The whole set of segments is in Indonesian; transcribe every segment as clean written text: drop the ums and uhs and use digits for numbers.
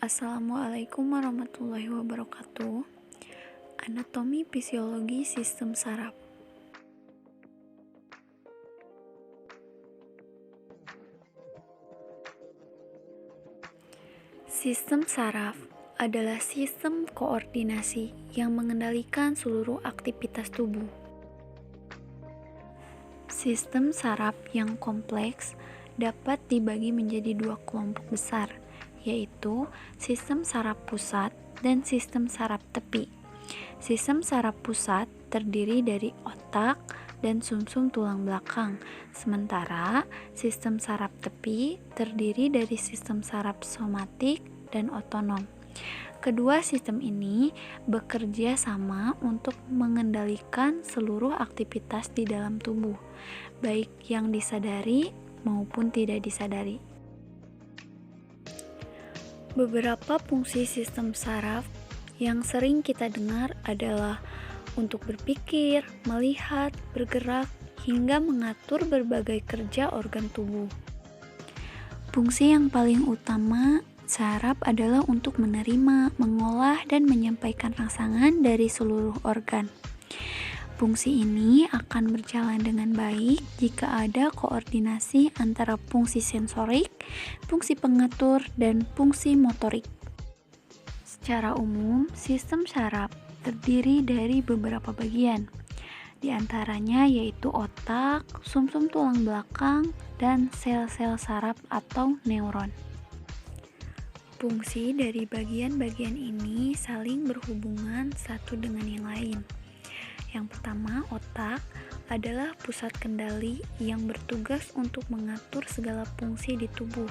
Assalamualaikum warahmatullahi wabarakatuh. Anatomi fisiologi sistem saraf. Sistem saraf adalah sistem koordinasi yang mengendalikan seluruh aktivitas tubuh. Sistem saraf yang kompleks dapat dibagi menjadi dua kelompok besar, yaitu sistem saraf pusat dan sistem saraf tepi. Sistem saraf pusat terdiri dari otak dan sumsum tulang belakang, sementara sistem saraf tepi terdiri dari sistem saraf somatik dan otonom. Kedua sistem ini bekerja sama untuk mengendalikan seluruh aktivitas di dalam tubuh, baik yang disadari maupun tidak disadari. Beberapa fungsi sistem saraf yang sering kita dengar adalah untuk berpikir, melihat, bergerak, hingga mengatur berbagai kerja organ tubuh. Fungsi yang paling utama saraf adalah untuk menerima, mengolah, dan menyampaikan rangsangan dari seluruh organ. Fungsi ini akan berjalan dengan baik jika ada koordinasi antara fungsi sensorik, fungsi pengatur, dan fungsi motorik. Secara umum, sistem saraf terdiri dari beberapa bagian, di antaranya yaitu otak, sumsum tulang belakang, dan sel-sel saraf atau neuron. Fungsi dari bagian-bagian ini saling berhubungan satu dengan yang lain. Yang pertama, otak adalah pusat kendali yang bertugas untuk mengatur segala fungsi di tubuh,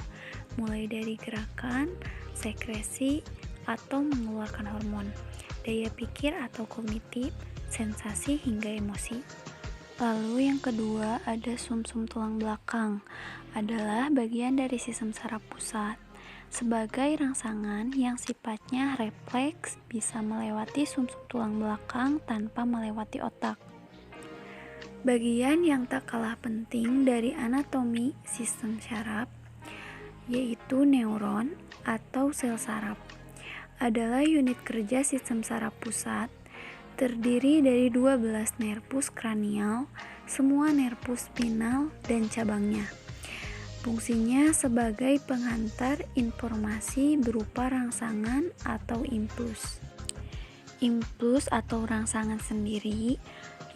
mulai dari gerakan, sekresi, atau mengeluarkan hormon, daya pikir atau kognitif, sensasi hingga emosi. Lalu yang kedua ada sumsum tulang belakang, adalah bagian dari sistem saraf pusat. Sebagai rangsangan yang sifatnya refleks bisa melewati sumsum tulang belakang tanpa melewati otak. Bagian yang tak kalah penting dari anatomi sistem saraf yaitu neuron atau sel saraf. Adalah unit kerja sistem saraf pusat, terdiri dari 12 nervus kranial, semua nervus spinal, dan cabangnya. Fungsinya sebagai penghantar informasi berupa rangsangan atau impuls. Impuls atau rangsangan sendiri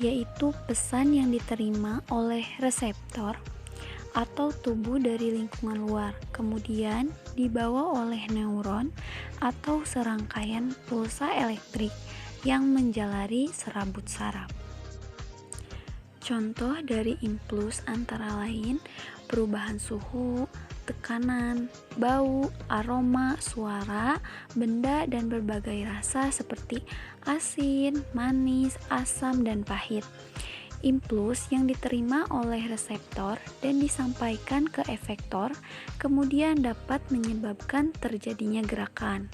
yaitu pesan yang diterima oleh reseptor atau tubuh dari lingkungan luar, kemudian dibawa oleh neuron atau serangkaian pulsa elektrik yang menjalari serabut saraf. Contoh dari impuls antara lain perubahan suhu, tekanan, bau, aroma, suara, benda, dan berbagai rasa seperti asin, manis, asam, dan pahit. Impuls yang diterima oleh reseptor dan disampaikan ke efektor kemudian dapat menyebabkan terjadinya gerakan.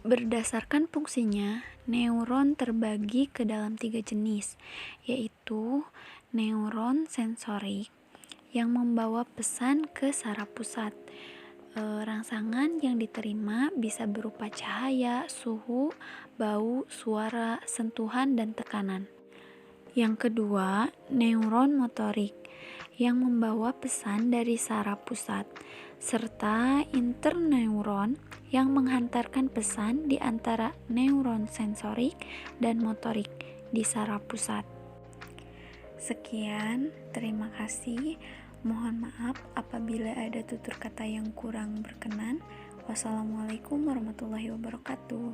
Berdasarkan fungsinya, neuron terbagi ke dalam 3 jenis, yaitu neuron sensorik yang membawa pesan ke saraf pusat. Rangsangan yang diterima bisa berupa cahaya, suhu, bau, suara, sentuhan, dan tekanan. Yang kedua, neuron motorik yang membawa pesan dari saraf pusat, serta interneuron yang menghantarkan pesan di antara neuron sensorik dan motorik di saraf pusat. Sekian, terima kasih. Mohon maaf apabila ada tutur kata yang kurang berkenan. Wassalamualaikum warahmatullahi wabarakatuh.